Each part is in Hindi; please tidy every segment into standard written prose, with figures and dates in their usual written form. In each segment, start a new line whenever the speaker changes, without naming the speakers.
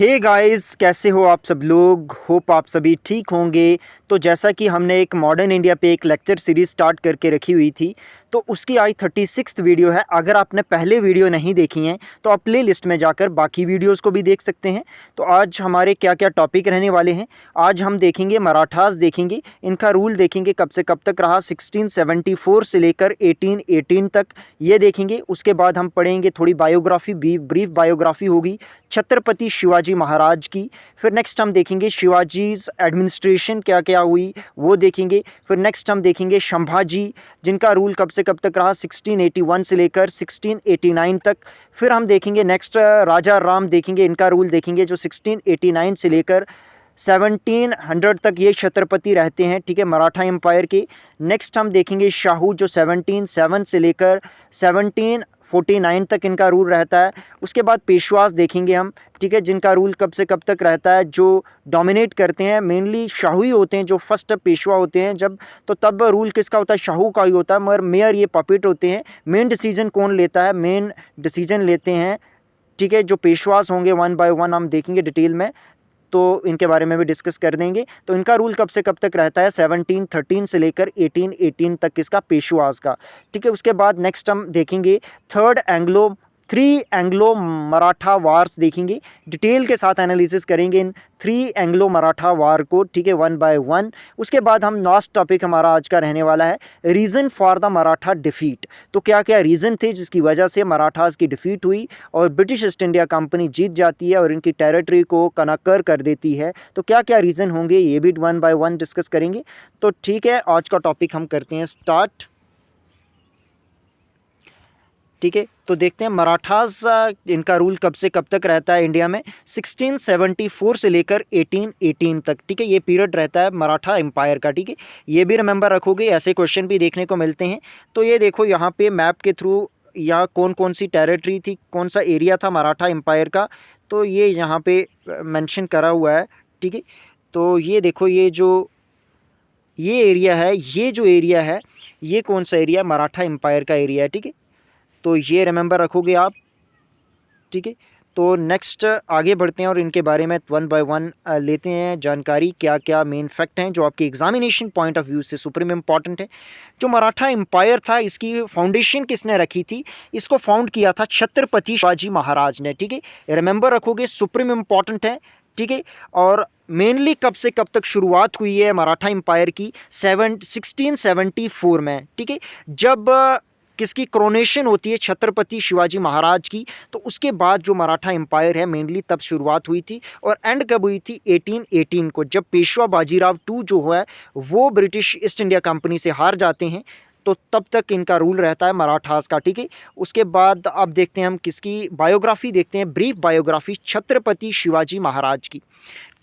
हे गाइस, कैसे हो आप सब लोग। होप आप सभी ठीक होंगे। तो जैसा कि हमने एक मॉडर्न इंडिया पे एक लेक्चर सीरीज स्टार्ट करके रखी हुई थी, तो उसकी आज 36th वीडियो है। अगर आपने पहले वीडियो नहीं देखी हैं तो आप प्ले लिस्ट में जाकर बाकी वीडियोस को भी देख सकते हैं। तो आज हमारे क्या क्या टॉपिक रहने वाले हैं। आज हम देखेंगे मराठास, देखेंगे इनका रूल, देखेंगे कब से कब तक रहा, 1674 से लेकर 1818 तक, ये देखेंगे। उसके बाद हम पढ़ेंगे थोड़ी बायोग्राफी, ब्रीफ बायोग्राफी होगी छत्रपति शिवाजी महाराज की। फिर नेक्स्ट हम देखेंगे शिवाजीज एडमिनिस्ट्रेशन क्या क्या हुई, वो देखेंगे। फिर नेक्स्ट हम देखेंगे संभाजी, जिनका रूल कब से कब तक रहा, 1681 से लेकर 1689 तक। फिर हम देखेंगे नेक्स्ट राजा राम, देखेंगे इनका रूल देखेंगे, जो 1689 से लेकर 1700 तक ये छत्रपति रहते हैं, ठीक है, मराठा एम्पायर के। नेक्स्ट हम देखेंगे शाहू, जो 1707 से लेकर 1749 तक इनका रूल रहता है। उसके बाद पेशवास देखेंगे हम, ठीक है, जिनका रूल कब से कब तक रहता है, जो डोमिनेट करते हैं मेनली शाहू ही होते हैं, जो फर्स्ट पेशवा होते हैं जब, तो तब रूल किसका होता है, शाहू का ही होता है, मगर मेयर ये पपेट होते हैं। मेन डिसीजन कौन लेता है, मेन डिसीजन लेते हैं, ठीक है, जो पेशवास होंगे। वन बाय वन हम देखेंगे डिटेल में, तो इनके बारे में भी डिस्कस कर देंगे। तो इनका रूल कब से कब तक रहता है, 1713 से लेकर 1818 तक इसका पेशवास का, ठीक है। उसके बाद नेक्स्ट हम देखेंगे थ्री एंग्लो मराठा वार्स, देखेंगे डिटेल के साथ एनालिसिस करेंगे इन 3 एंग्लो मराठा वार को, ठीक है, वन बाय वन। उसके बाद हम लास्ट टॉपिक हमारा आज का रहने वाला है reason for the Maratha defeat. तो क्या क्या रीज़न थे जिसकी वजह से मराठास की डिफीट हुई और ब्रिटिश ईस्ट इंडिया कंपनी जीत जाती है और इनकी टेरिटरी को कनक्कर कर देती है। तो क्या क्या रीज़न होंगे, ये भी वन बाय वन डिस्कस करेंगे। तो ठीक है, आज का टॉपिक हम करते हैं स्टार्ट, ठीक है। तो देखते हैं मराठास, इनका रूल कब से कब तक रहता है इंडिया में, 1674 से लेकर 1818 तक, ठीक है, ये पीरियड रहता है मराठा एम्पायर का, ठीक है। ये भी रिमेंबर रखोगे, ऐसे क्वेश्चन भी देखने को मिलते हैं। तो ये देखो यहाँ पे मैप के थ्रू यहाँ कौन कौन सी टेरिटरी थी, कौन सा एरिया था मराठा एम्पायर का, तो ये यहाँ पे मेंशन करा हुआ है, ठीक है। तो ये देखो, ये एरिया है, ये जो एरिया है, ये कौन सा एरिया, मराठा एम्पायर का एरिया है, ठीक है। तो ये रिमेंबर रखोगे आप, ठीक है। तो नेक्स्ट आगे बढ़ते हैं और इनके बारे में वन बाय वन लेते हैं जानकारी, क्या क्या मेन फैक्ट हैं जो आपके एग्जामिनेशन पॉइंट ऑफ व्यू से सुप्रीम इंपॉर्टेंट है। जो मराठा एम्पायर था, इसकी फाउंडेशन किसने रखी थी, इसको फाउंड किया था छत्रपति शिवाजी महाराज ने, ठीक है। रिमेंबर रखोगे, सुप्रीम इंपॉर्टेंट है, ठीक है। और मेनली कब से कब तक शुरुआत हुई है मराठा एम्पायर की, 1674 में, ठीक है, जब किसकी क्रोनेशन होती है, छत्रपति शिवाजी महाराज की। तो उसके बाद जो मराठा एम्पायर है मेनली तब शुरुआत हुई थी और एंड कब हुई थी, 1818 को, जब पेशवा बाजीराव टू जो है वो ब्रिटिश ईस्ट इंडिया कंपनी से हार जाते हैं। तो तब तक इनका रूल रहता है मराठास का, ठीक है। उसके बाद अब देखते हैं हम किसकी बायोग्राफी, देखते हैं ब्रीफ बायोग्राफी छत्रपति शिवाजी महाराज की,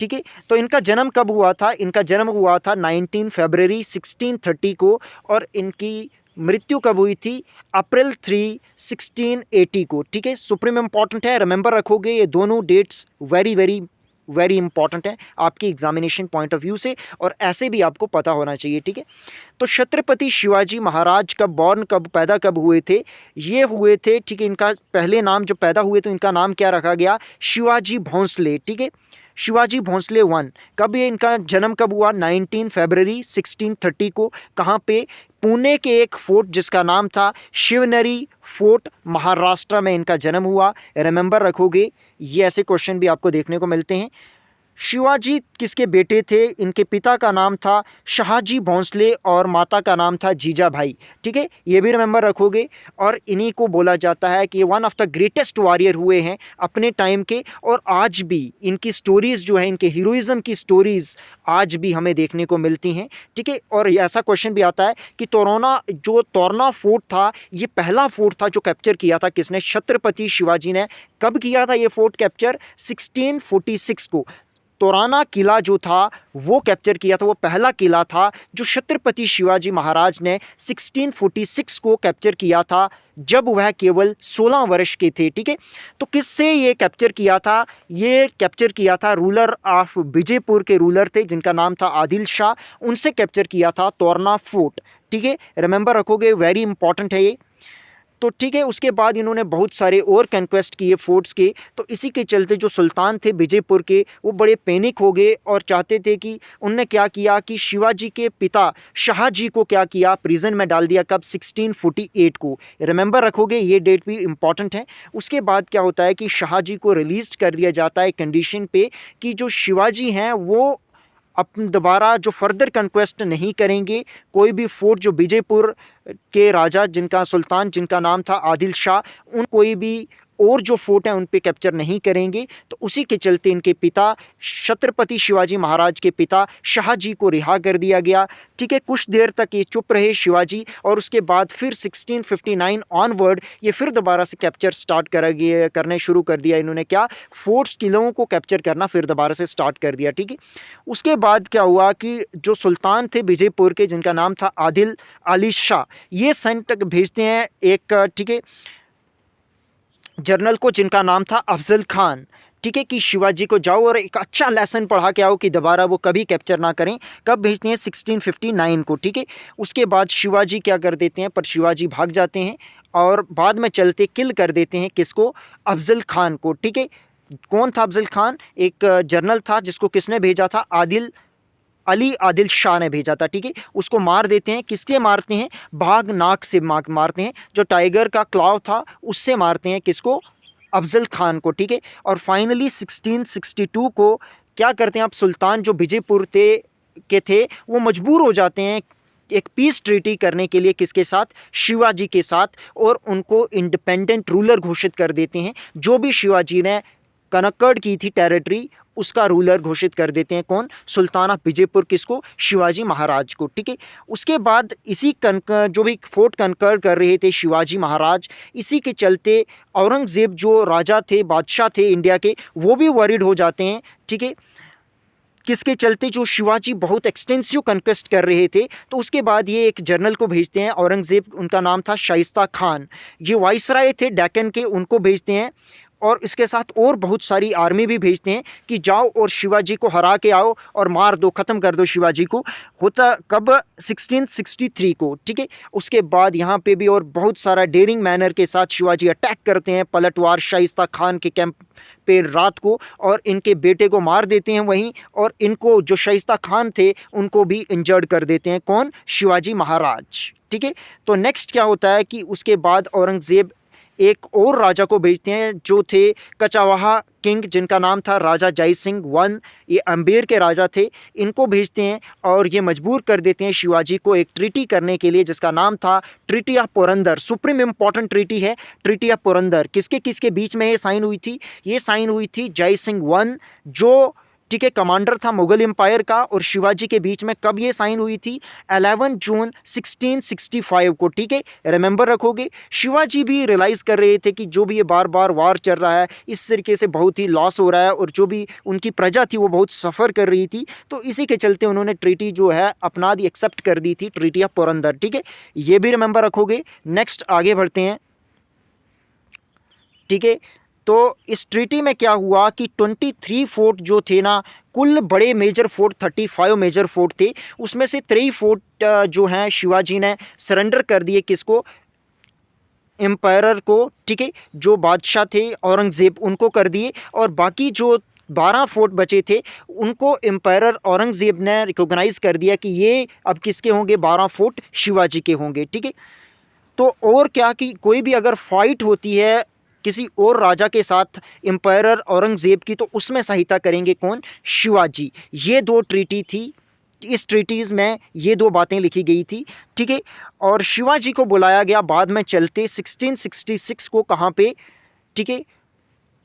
ठीक है। तो इनका जन्म कब हुआ था, इनका जन्म हुआ था 19 फरवरी 1630 को, और इनकी मृत्यु कब हुई थी, अप्रैल 3 1680 को, ठीक है। सुप्रीम इंपॉर्टेंट है, रिमेंबर रखोगे, ये दोनों dates very very very important है आपकी एग्जामिनेशन पॉइंट ऑफ व्यू से, और ऐसे भी आपको पता होना चाहिए, ठीक है। तो छत्रपति शिवाजी महाराज कब बॉर्न, कब पैदा कब हुए थे, ये हुए थे, ठीक है। इनका पहले नाम जब पैदा हुए तो इनका नाम क्या रखा गया, शिवाजी भोंसले, ठीक है, शिवाजी भोंसले वन। कब ये इनका जन्म कब हुआ, 19 फरवरी 1630 को। कहाँ पे, पुणे के एक फोर्ट जिसका नाम था शिवनेरी फोर्ट, महाराष्ट्र में इनका जन्म हुआ। रिमेंबर रखोगे, ये ऐसे क्वेश्चन भी आपको देखने को मिलते हैं। शिवाजी किसके बेटे थे, इनके पिता का नाम था शाहजी भोंसले और माता का नाम था जीजाभाई, ठीक है, ये भी रिमेंबर रखोगे। और इन्हीं को बोला जाता है कि one of the greatest warrior हुए हैं अपने टाइम के, और आज भी इनकी स्टोरीज़ जो है, इनके हीरोइज्म की स्टोरीज़ आज भी हमें देखने को मिलती हैं, ठीक है। और ऐसा क्वेश्चन भी आता है कि तोरना फोर्ट था, ये पहला फोर्ट था जो कैप्चर किया था किसने, छत्रपति शिवाजी ने। कब किया था ये फोर्ट कैप्चर, 1646 को। तोराना किला जो था वो कैप्चर किया था, वो पहला किला था जो छत्रपति शिवाजी महाराज ने 1646 को कैप्चर किया था, जब वह केवल 16 वर्ष के थे, ठीक है। तो किससे ये कैप्चर किया था, ये कैप्चर किया था रूलर ऑफ विजयपुर के रूलर थे जिनका नाम था आदिल शाह, उनसे कैप्चर किया था तोरना फोर्ट, ठीक है। रिमेंबर रखोगे, वेरी इंपॉर्टेंट है ये। तो ठीक है, उसके बाद इन्होंने बहुत सारे और कंक्वेस्ट किए फोर्ट्स के। तो इसी के चलते जो सुल्तान थे विजयपुर के, वो बड़े पैनिक हो गए और चाहते थे कि उनने क्या किया कि शिवाजी के पिता शाहजी को क्या किया, प्रिजन में डाल दिया। कब? 1648 को। रिमेंबर रखोगे, ये डेट भी इंपॉर्टेंट है। उसके बाद क्या होता है कि शाहजी को रिलीज कर दिया जाता है कंडीशन पे कि जो शिवाजी हैं वो अपन दोबारा जो फर्दर कंक्वेस्ट नहीं करेंगे। कोई भी फोर्ट जो विजयपुर के राजा जिनका सुल्तान जिनका नाम था आदिल शाह, उन कोई भी और जो फोर्ट हैं उन पे कैप्चर नहीं करेंगे। तो उसी के चलते इनके पिता छत्रपति शिवाजी महाराज के पिता शाहजी को रिहा कर दिया गया। ठीक है, कुछ देर तक ये चुप रहे शिवाजी, और उसके बाद फिर 1659 ऑनवर्ड ये फिर दोबारा से कैप्चर स्टार्ट करने शुरू कर दिया। इन्होंने क्या, फोर्ट्स, किलों को कैप्चर करना फिर दोबारा से स्टार्ट कर दिया। ठीक है, उसके बाद क्या हुआ कि जो सुल्तान थे विजयपुर के जिनका नाम था आदिल अली शाह, ये सेंट भेजते हैं एक, ठीक है, जनरल को जिनका नाम था अफजल खान। ठीक है, कि शिवाजी को जाओ और एक अच्छा लेसन पढ़ा के आओ कि दोबारा वो कभी कैप्चर ना करें। कब भेजते हैं? 1659 को। ठीक है, उसके बाद शिवाजी क्या कर देते हैं, पर शिवाजी भाग जाते हैं और बाद में चलते किल कर देते हैं किसको? अफजल खान को। ठीक है, कौन था अफजल खान? एक जनरल था जिसको किसने भेजा था? आदिल शाह ने भेजा था। ठीक है, उसको मार देते हैं। किससे मारते हैं? बाघ नाक से मारते हैं, जो टाइगर का क्लॉव था उससे मारते हैं। किसको? अफजल खान को। ठीक है, और फाइनली 1662 को क्या करते हैं? अब सुल्तान जो विजयपुर थे वो मजबूर हो जाते हैं एक पीस ट्रीटी करने के लिए। किसके साथ? शिवाजी के साथ, और उनको इंडिपेंडेंट रूलर घोषित कर देते हैं। जो भी शिवाजी ने कनक्कड़ की थी टेरिटरी, उसका रूलर घोषित कर देते हैं। कौन? सुल्तान ऑफ विजयपुर। किसको? शिवाजी महाराज को। ठीक है, उसके बाद इसी जो भी फोर्ट कनकर कर रहे थे शिवाजी महाराज, इसी के चलते औरंगजेब जो राजा थे, बादशाह थे इंडिया के, वो भी वरीड हो जाते हैं। ठीक है, किसके चलते? जो शिवाजी बहुत एक्सटेंसिव कन्क्वेस्ट कर रहे थे। तो उसके बाद ये एक जनरल को भेजते हैं औरंगजेब, उनका नाम था शाइस्ता खान। ये वाइसराय थे डेक्कन के, उनको भेजते हैं, और इसके साथ और बहुत सारी आर्मी भी भेजते हैं कि जाओ और शिवाजी को हरा के आओ और मार दो, ख़त्म कर दो शिवाजी को। होता कब? 1663 को। ठीक है, उसके बाद यहाँ पे भी और बहुत सारा डेयरिंग मैनर के साथ शिवाजी अटैक करते हैं पलटवार शाइस्ता खान के कैंप पे रात को, और इनके बेटे को मार देते हैं वहीं, और इनको जो शाइस्ता खान थे उनको भी इंजर्ड कर देते हैं। कौन? शिवाजी महाराज। ठीक है, तो नेक्स्ट क्या होता है कि उसके बाद औरंगजेब एक और राजा को भेजते हैं जो थे कचावाहा किंग, जिनका नाम था राजा जय सिंह वन। ये अम्बेर के राजा थे। इनको भेजते हैं और ये मजबूर कर देते हैं शिवाजी को एक ट्रीटी करने के लिए जिसका नाम था treaty of Purandar. Supreme important treaty है ट्रीटी ऑफ पुरंदर। किसके किसके बीच में ये साइन हुई थी? ये साइन हुई थी जय सिंह वन, जो ठीक है कमांडर था मुगल एम्पायर का, और शिवाजी के बीच में। कब ये साइन हुई थी? 11 जून 1665 को। ठीक है, रिमेंबर रखोगे। शिवाजी भी रियलाइज़ कर रहे थे कि जो भी ये बार बार वार चल रहा है, इस तरीके से बहुत ही लॉस हो रहा है, और जो भी उनकी प्रजा थी वो बहुत सफ़र कर रही थी। तो इसी के चलते उन्होंने ट्रीटी जो है अपना दी, एक्सेप्ट कर दी थी, ट्रीटी ऑफ पुरंदर। ठीक है, ये भी रिमेंबर रखोगे। नेक्स्ट आगे बढ़ते हैं। ठीक है, तो इस ट्रीटी में क्या हुआ कि 23 फोर्ट जो थे ना, कुल बड़े मेजर फोर्ट 35 मेजर फोर्ट थे, उसमें से 3 फोर्ट जो हैं शिवाजी ने सरेंडर कर दिए। किसको? एम्पायर को। ठीक है, जो बादशाह थे औरंगजेब, उनको कर दिए, और बाकी जो 12 फोर्ट बचे थे उनको एम्पायर औरंगजेब ने रिकॉग्नाइज़ कर दिया कि ये अब किसके होंगे? 12 फोर्ट शिवाजी के होंगे। ठीक है, तो और क्या कि कोई भी अगर फाइट होती है किसी और राजा के साथ एम्पायर औरंगजेब की, तो उसमें सहायता करेंगे कौन? शिवाजी। ये 2 ट्रीटी थी। इस ट्रीटीज़ में ये 2 बातें लिखी गई थी। ठीक है, और शिवाजी को बुलाया गया बाद में चलते 1666 को। कहाँ पे? ठीक है,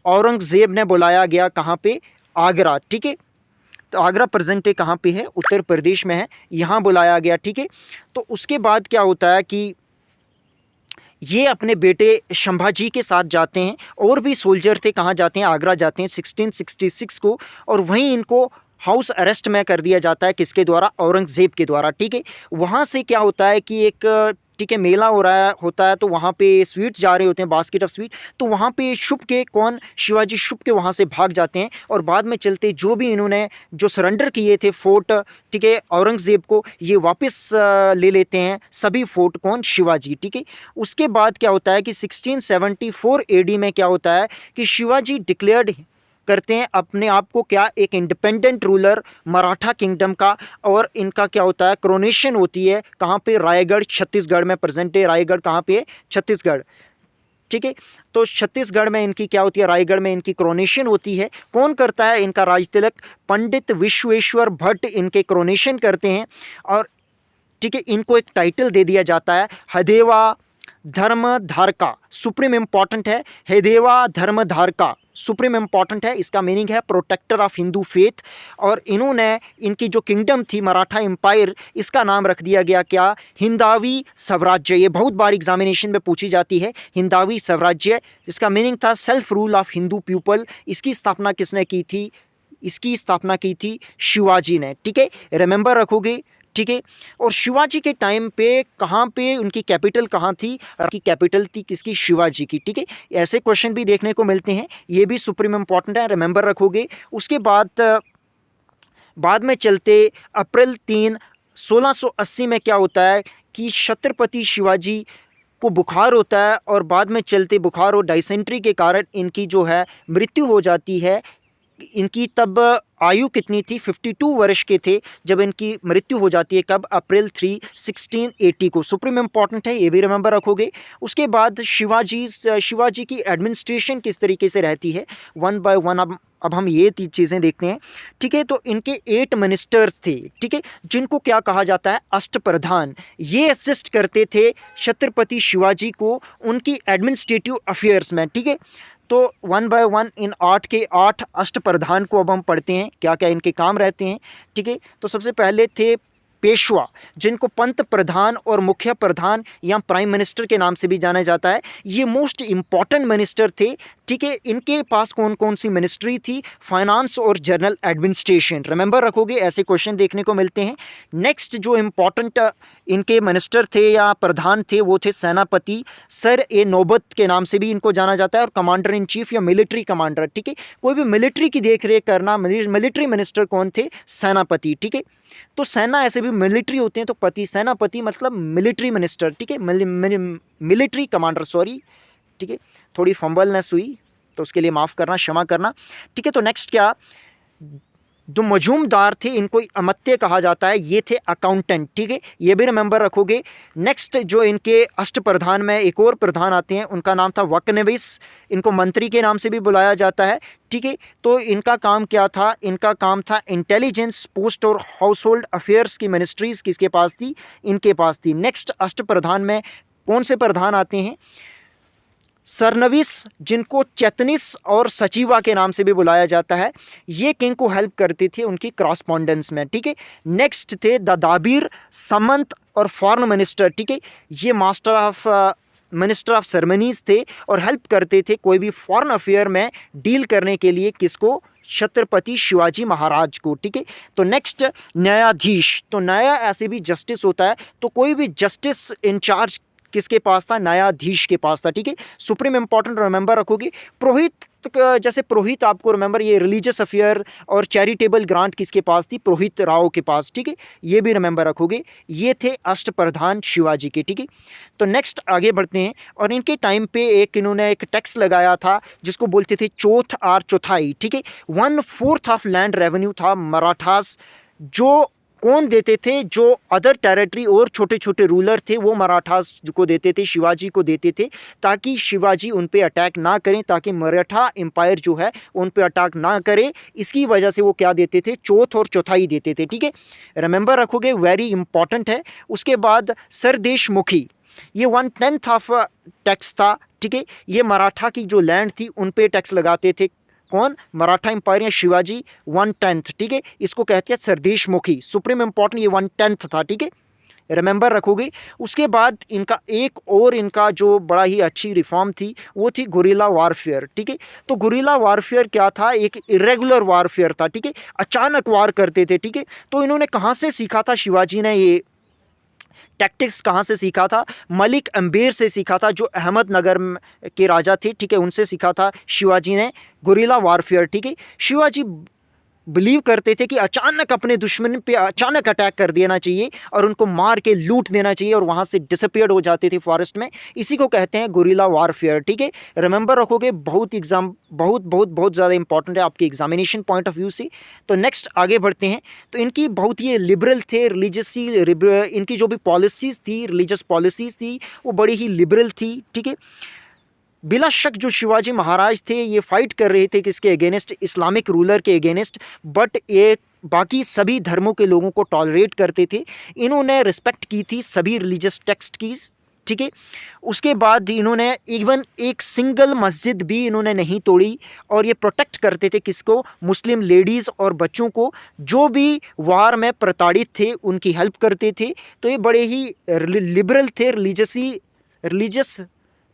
औरंगजेब ने बुलाया गया कहाँ पे? आगरा। ठीक है, तो आगरा प्रेजेंट कहाँ पे है? उत्तर प्रदेश में है। यहाँ बुलाया गया। ठीक है, तो उसके बाद क्या होता है कि ये अपने बेटे संभाजी के साथ जाते हैं, और भी सोल्जर थे। कहाँ जाते हैं? आगरा जाते हैं 1666 को, और वहीं इनको हाउस अरेस्ट में कर दिया जाता है। किसके द्वारा? औरंगजेब के द्वारा। ठीक है, वहाँ से क्या होता है कि एक ठीक है, मेला हो रहा है होता है तो वहाँ पे स्वीट्स जा रहे होते हैं, बास्केट ऑफ स्वीट, तो वहाँ पे छुप के कौन, शिवाजी छुप के वहाँ से भाग जाते हैं और बाद में चलते जो भी इन्होंने जो सरेंडर किए थे फोर्ट, ठीक है, औरंगज़ेब को, ये वापस ले लेते हैं सभी फोर्ट, कौन, शिवाजी, ठीक है। उसके बाद क्या होता है कि 1674 एडी में क्या होता है कि शिवाजी डिक्लेयर्ड करते हैं अपने आप को क्या, एक इंडिपेंडेंट रूलर मराठा किंगडम का, और इनका क्या होता है, क्रोनेशन होती है कहाँ पे, रायगढ़, छत्तीसगढ़ में, प्रेजेंट है रायगढ़ कहाँ पे है, छत्तीसगढ़, ठीक है। तो छत्तीसगढ़ में इनकी क्या होती है, रायगढ़ में इनकी क्रोनेशन होती है। कौन करता है इनका राज तिलक, पंडित विश्वेश्वर भट्ट इनके क्रोनेशन करते हैं, और ठीक है, इनको एक टाइटल दे दिया जाता है हदेवा धर्मधारका, सुप्रीम इंपॉर्टेंट है, हदेवा धर्मधारका सुप्रीम इंपॉर्टेंट है, इसका मीनिंग है प्रोटेक्टर ऑफ हिंदू फेथ। और इन्होंने इनकी जो किंगडम थी मराठा एम्पायर, इसका नाम रख दिया गया क्या, हिंदावी स्वराज्य। ये बहुत बार एग्जामिनेशन में पूछी जाती है, हिंदावी स्वराज्य, इसका मीनिंग था self rule of Hindu people. इसकी स्थापना किसने की थी, इसकी स्थापना की थी शिवाजी ने, ठीक है, रिमेंबर रखोगे, ठीक है। और शिवाजी के टाइम पे कहाँ पे उनकी कैपिटल कहाँ थी, की कैपिटल थी किसकी, शिवाजी की, ठीक है। ऐसे क्वेश्चन भी देखने को मिलते हैं, ये भी सुप्रीम इंपॉर्टेंट है, रिमेंबर रखोगे। उसके बाद में चलते अप्रैल 3 1680 में क्या होता है कि छत्रपति शिवाजी को बुखार होता है, और बाद में चलते बुखार और डाइसेंट्री के कारण इनकी जो है मृत्यु हो जाती है। इनकी तब आयु कितनी थी, 52 वर्ष के थे जब इनकी मृत्यु हो जाती है, कब, अप्रैल 3 1680 को, सुप्रीम इंपॉर्टेंट है, ये भी रिमेंबर रखोगे। उसके बाद शिवाजी की एडमिनिस्ट्रेशन किस तरीके से रहती है, वन बाय वन अब हम ये चीज़ें देखते हैं, ठीक है। तो इनके 8 मिनिस्टर्स थे, ठीक है, जिनको क्या कहा जाता है, अष्टप्रधान। ये असिस्ट करते थे छत्रपति शिवाजी को उनकी एडमिनिस्ट्रेटिव अफेयर्स में, ठीक है। तो वन बाय वन इन 8 के 8 अष्टप्रधान को अब हम पढ़ते हैं, क्या क्या इनके काम रहते हैं, ठीक है। तो सबसे पहले थे पेशवा, जिनको पंत प्रधान और मुख्य प्रधान या प्राइम मिनिस्टर के नाम से भी जाना जाता है। ये मोस्ट इंपॉर्टेंट मिनिस्टर थे, ठीक है। इनके पास कौन कौन सी मिनिस्ट्री थी, फाइनेंस और जनरल एडमिनिस्ट्रेशन, रिमेंबर रखोगे, ऐसे क्वेश्चन देखने को मिलते हैं। नेक्स्ट जो इंपॉर्टेंट इनके मिनिस्टर थे या प्रधान थे वो थे सेनापति, सर ए नौबत के नाम से भी इनको जाना जाता है, और कमांडर इन चीफ या मिलिट्री कमांडर, ठीक है। कोई भी मिलिट्री की देख रेख करना, मिलिट्री मिनिस्टर कौन थे, सेनापति, ठीक है। तो सेना ऐसे भी मिलिट्री होते हैं, तो पति, सेनापति मतलब मिलिट्री मिनिस्टर, ठीक है, मिलिट्री कमांडर, सॉरी, ठीक है, थोड़ी फंबलनेस हुई तो उसके लिए माफ़ करना, क्षमा करना, ठीक है। तो नेक्स्ट क्या, जो मजूमदार थे इनको अमत्य कहा जाता है, ये थे अकाउंटेंट, ठीक है, ये भी रिमेंबर रखोगे। नेक्स्ट जो इनके अष्टप्रधान में एक और प्रधान आते हैं, उनका नाम था वकनविस, इनको मंत्री के नाम से भी बुलाया जाता है, ठीक है। तो इनका काम क्या था, इनका काम था इंटेलिजेंस, पोस्ट और हाउस होल्ड अफेयर्स की मिनिस्ट्रीज किसके पास थी, इनके पास थी। नेक्स्ट अष्टप्रधान में कौन से प्रधान आते हैं, सरनविस, जिनको चेतनिस और सचिवा के नाम से भी बुलाया जाता है, ये किंग को हेल्प करती थी उनकी क्रॉसपॉन्डेंस में, ठीक है। नेक्स्ट थे दादाबीर, समंत और फॉरेन मिनिस्टर, ठीक है, ये मिनिस्टर ऑफ सेरेमनीज थे और हेल्प करते थे कोई भी फॉरेन अफेयर में डील करने के लिए, किसको, छत्रपति शिवाजी महाराज को, ठीक है। तो नेक्स्ट न्यायाधीश, तो न्याय ऐसे भी जस्टिस होता है, तो कोई भी जस्टिस इंचार्ज किसके पास था, न्यायाधीश के पास था, ठीक है, सुप्रीम इंपॉर्टेंट, रिमेंबर रखोगे। पुरोहित, जैसे पुरोहित आपको रिमेंबर, ये रिलीजियस अफेयर और चैरिटेबल ग्रांट किसके पास थी, पुरोहित राव के पास, ठीक है, ये भी रिमेंबर रखोगे। ये थे अष्टप्रधान शिवाजी के, ठीक है। तो नेक्स्ट आगे बढ़ते हैं, और इनके टाइम पे इन्होंने एक टैक्स लगाया था जिसको बोलते थे चौथ और चौथाई, ठीक है। 1/4 ऑफ लैंड रेवेन्यू था मराठास, जो कौन देते थे, जो अदर टेरिटरी और छोटे छोटे रूलर थे वो मराठास को देते थे, शिवाजी को देते थे, ताकि शिवाजी उन पे अटैक ना करें, ताकि मराठा एम्पायर जो है उन पे अटैक ना करे। इसकी वजह से वो क्या देते थे, चौथ और चौथाई देते थे, ठीक है, रिमेंबर रखोगे, वेरी इंपॉर्टेंट है। उसके बाद सरदेशमुखी, ये 1/10 ऑफ टैक्स था, ठीक है, ये मराठा की जो लैंड थी उन पे टैक्स लगाते थे, कौन, मराठा एम्पायर या शिवाजी, 1/10, ठीक है, इसको कहते हैं सरदेशमुखी, सुप्रीम इंपॉर्टेंट, ये 1/10 था, ठीक है, रिमेंबर रखोगे। उसके बाद इनका एक और इनका जो बड़ा ही अच्छी रिफॉर्म थी वो थी गुरिल्ला वारफेयर, ठीक है। तो गुरिल्ला वारफेयर क्या था, एक इरेगुलर वारफेयर था, ठीक है, अचानक वार करते थे, ठीक है। तो इन्होंने कहाँ से सीखा था शिवाजी ने ये, टैक्टिक्स कहाँ से सीखा था? मलिक अम्बेर से सीखा था, जो अहमदनगर के राजा थे, ठीक है, उनसे सीखा था शिवाजी ने गुरिल्ला वारफेयर, ठीक है। शिवाजी बिलीव करते थे कि अचानक अपने दुश्मन पे अचानक अटैक कर देना चाहिए और उनको मार के लूट देना चाहिए, और वहाँ से डिसअपियर्ड हो जाते थे फॉरेस्ट में। इसी को कहते हैं गुरिल्ला वारफेयर, ठीक है। रिमेंबर रखोगे, बहुत ज़्यादा इंपॉर्टेंट है आपके एग्जामिनेशन पॉइंट ऑफ व्यू से। तो नेक्स्ट आगे बढ़ते हैं। तो इनकी बहुत ये लिबरल थे, रिलीजियसली इनकी जो भी पॉलिसीज़ थी, रिलीजियस पॉलिसीज़ थी, वो बड़ी ही लिबरल थी, ठीक है। बिला शक जो शिवाजी महाराज थे ये फाइट कर रहे थे किसके अगेंस्ट? इस्लामिक रूलर के अगेंस्ट, बट ये बाकी सभी धर्मों के लोगों को टॉलरेट करते थे। इन्होंने रिस्पेक्ट की थी सभी रिलीजियस टेक्स्ट की, ठीक है। उसके बाद इन्होंने इवन एक सिंगल मस्जिद भी इन्होंने नहीं तोड़ी, और ये प्रोटेक्ट करते थे किसको? मुस्लिम लेडीज़ और बच्चों को, जो भी वार में प्रताड़ित थे उनकी हेल्प करते थे। तो ये बड़े ही लिबरल थे, रिलीजियस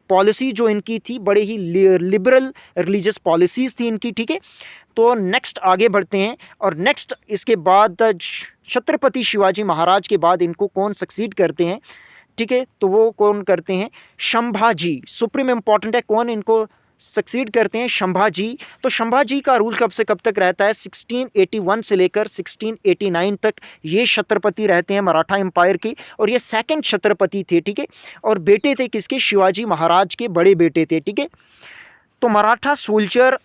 पॉलिसी जो इनकी थी, बड़े ही लिबरल रिलीजियस पॉलिसीज़ थी इनकी, ठीक है। तो नेक्स्ट आगे बढ़ते हैं, और नेक्स्ट इसके बाद छत्रपति शिवाजी महाराज के बाद इनको कौन सक्सीड करते हैं, ठीक है? तो वो कौन करते हैं? संभाजी, सुप्रीम इंपॉर्टेंट है, कौन इनको सक्सीड करते हैं? संभाजी। तो संभाजी का रूल कब से कब तक रहता है? 1681 से लेकर 1689 तक ये छत्रपति रहते हैं मराठा एम्पायर के, और ये सेकंड छत्रपति थे, ठीक है। और बेटे थे किसके? शिवाजी महाराज के बड़े बेटे थे, ठीक है। तो मराठा सोल्जर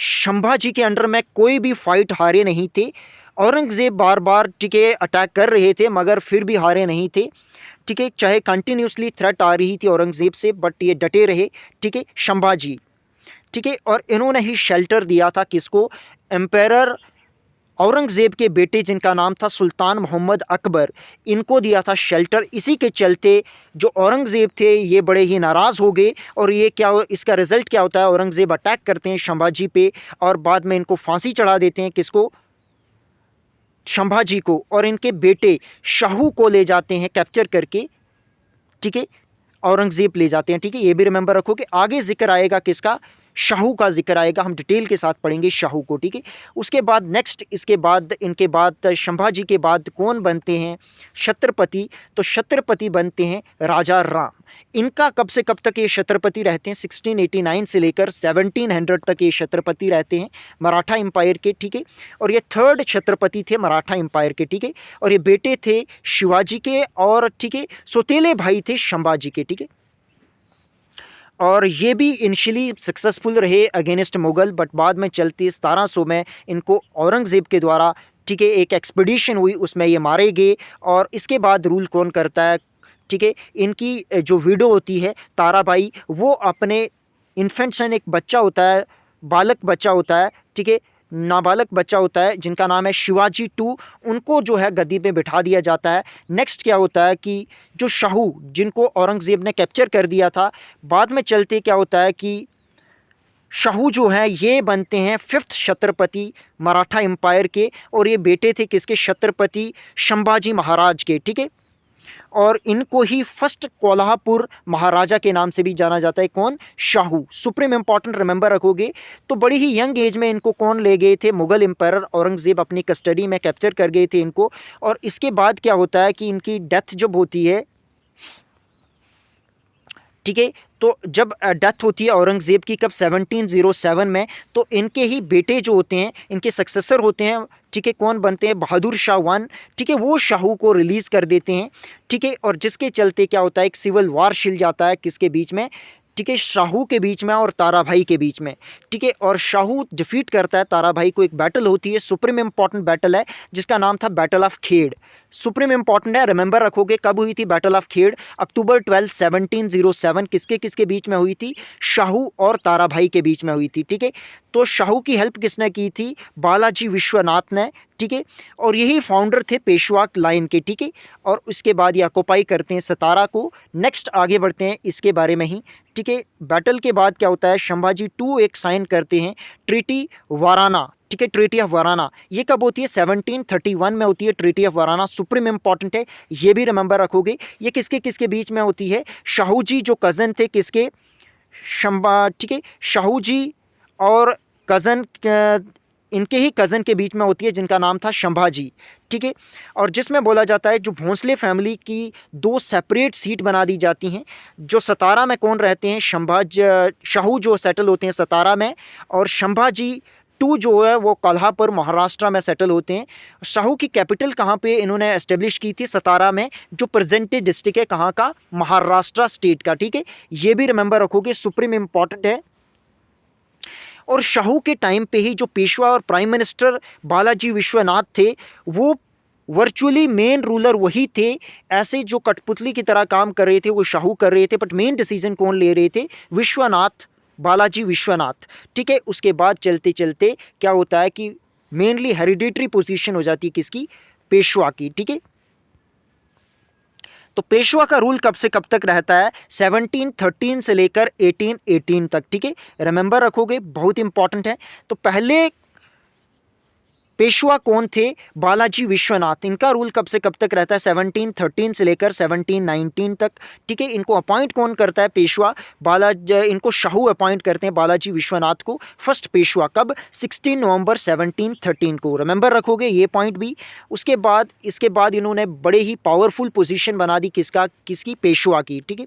संभाजी के अंडर में कोई भी फाइट हारे नहीं थे। औरंगजेब बार बार, ठीक है, अटैक कर रहे थे मगर फिर भी हारे नहीं थे, ठीक है। चाहे कंटिन्यूसली थ्रेट आ रही थी औरंगजेब से, बट ये डटे रहे, ठीक है, संभाजी, ठीक है। और इन्होंने ही शेल्टर दिया था किसको? एम्पायर औरंगजेब के बेटे जिनका नाम था सुल्तान मोहम्मद अकबर, इनको दिया था शेल्टर। इसी के चलते जो औरंगजेब थे ये बड़े ही नाराज़ हो गए, और ये क्या, इसका रिजल्ट क्या होता है? औरंगजेब अटैक करते हैं संभाजी पे, और बाद में इनको फांसी चढ़ा देते हैं, किसको? संभाजी को। और इनके बेटे शाहू को ले जाते हैं कैप्चर करके, ठीक है, औरंगजेब ले जाते हैं, ठीक है। ये भी रिमेंबर रखो कि आगे जिक्र आएगा किसका? शाहू का जिक्र आएगा, हम डिटेल के साथ पढ़ेंगे शाहू को, ठीक है। उसके बाद नेक्स्ट, इसके बाद इनके बाद संभाजी के बाद कौन बनते हैं छत्रपति? तो छत्रपति बनते हैं राजा राम। इनका कब से कब तक ये छत्रपति रहते हैं? 1689 से लेकर 1700 तक ये छत्रपति रहते हैं मराठा एम्पायर के, ठीक है। और ये थर्ड छत्रपति थे मराठा एम्पायर के, ठीक है। और ये बेटे थे शिवाजी के, और ठीक है, सौतेले भाई थे संभाजी के, ठीक है। और ये भी इनिशियली सक्सेसफुल रहे अगेंस्ट मुग़ल, बट बाद में चलती 1700 में इनको औरंगज़ेब के द्वारा, ठीक है, एक एक्सपीडिशन हुई, उसमें ये मारे गए। और इसके बाद रूल कौन करता है? ठीक है, इनकी जो विडो होती है ताराबाई, वो अपने इन्फेंट सन, एक बच्चा होता है, बालक बच्चा होता है, ठीक है, नाबालक बच्चा होता है जिनका नाम है शिवाजी टू, उनको जो है गद्दी पे बिठा दिया जाता है। नेक्स्ट क्या होता है कि जो शाहू, जिनको औरंगज़ेब ने कैप्चर कर दिया था, बाद में चलते क्या होता है कि शाहू जो है ये बनते हैं फिफ्थ छत्रपति मराठा एम्पायर के, और ये बेटे थे किसके? छत्रपति संभाजी महाराज के, ठीक है। और इनको ही फर्स्ट कोल्हापुर महाराजा के नाम से भी जाना जाता है। कौन? शाहू। सुप्रीम इंपॉर्टेंट, रिमेंबर रखोगे। तो बड़ी ही यंग एज में इनको कौन ले गए थे? मुगल एम्पायर औरंगज़ेब अपनी कस्टडी में कैप्चर कर गए थे इनको। और इसके बाद क्या होता है कि इनकी डेथ जब होती है, ठीक है, तो जब डेथ होती है औरंगज़ेब की, कब? 1707 में। तो इनके ही बेटे जो होते हैं, इनके सक्सेसर होते हैं, ठीक है, कौन बनते हैं? बहादुर शाह वन, ठीक है, वो शाहू को रिलीज़ कर देते हैं, ठीक है। और जिसके चलते क्या होता है? एक सिविल वार छिड़ जाता है, किसके बीच में? ठीक है, शाहू के बीच में और ताराभाई के बीच में, ठीक है। और शाहू डिफीट करता है ताराभाई को, एक बैटल होती है, सुप्रीम इंपॉर्टेंट बैटल है, जिसका नाम था battle of Khed. Supreme important है, रिमेंबर रखोगे। कब हुई थी बैटल ऑफ खेड़? अक्टूबर 12, 1707। किसके किसके बीच में हुई थी? शाहू और ताराभाई के बीच में हुई थी, ठीक है। तो शाहू की हेल्प किसने की थी? बालाजी विश्वनाथ ने, ठीक है। और यही फाउंडर थे पेशवा लाइन के, ठीक है। और उसके बाद ये ऑक्युपाई करते हैं सतारा को। नेक्स्ट आगे बढ़ते हैं इसके बारे में ही, ठीक है। बैटल के बाद क्या होता है? संभाजी टू एक साइन करते हैं, ट्रीटी वाराना, ठीक है, ट्रीटी ऑफ वाराना। ये कब होती है? 1731 में होती है treaty of Warana. Supreme important है, ये भी रिमेंबर रखोगे। ये किसके किसके बीच में होती है? शाहू जी जो कज़न थे किसके? ठीक है, शाहू जी और कज़न इनके ही कज़न के बीच में होती है जिनका नाम था संभाजी, ठीक है। और जिसमें बोला जाता है जो भोंसले फैमिली की 2 सेपरेट सीट बना दी जाती हैं। जो सतारा में कौन रहते हैं, शाहू जो सेटल होते हैं सतारा में, और संभाजी टू जो है वो कोल्हापुर महाराष्ट्र में सेटल होते हैं। शाहू की कैपिटल कहाँ पे इन्होंने एस्टेब्लिश की थी, सतारा में, जो प्रेजेंट डे डिस्ट्रिक्ट है कहाँ का, महाराष्ट्र स्टेट का, ठीक है। ये भी रिमेंबर रखोगे, सुप्रीम इंपॉर्टेंट है। और शाहू के टाइम पे ही जो पेशवा और प्राइम मिनिस्टर बालाजी विश्वनाथ थे वो वर्चुअली मेन रूलर वही थे। ऐसे जो कठपुतली की तरह काम कर रहे थे वो शाहू कर रहे थे, बट मेन डिसीजन कौन ले रहे थे, विश्वनाथ, बालाजी विश्वनाथ, ठीक है। उसके बाद चलते चलते क्या होता है कि मेनली हेरिडिटरी पोजीशन हो जाती है किसकी, पेशवा की, ठीक है। तो पेशवा का रूल कब से कब तक रहता है, 1713 से लेकर 1818 तक, ठीक है। रिमेंबर रखोगे, बहुत इंपॉर्टेंट है। तो पहले पेशवा कौन थे, बालाजी विश्वनाथ। इनका रूल कब से कब तक रहता है, 1713 से लेकर 1719 तक, ठीक है। इनको अपॉइंट कौन करता है, पेशवा इनको शाहू अपॉइंट करते हैं बालाजी विश्वनाथ को फर्स्ट पेशवा, कब, 16 नवंबर 1713 को। रिमेंबर रखोगे ये पॉइंट भी। इसके बाद इन्होंने बड़े ही पावरफुल पोजीशन बना दी किसकी, पेशवा की, ठीक है।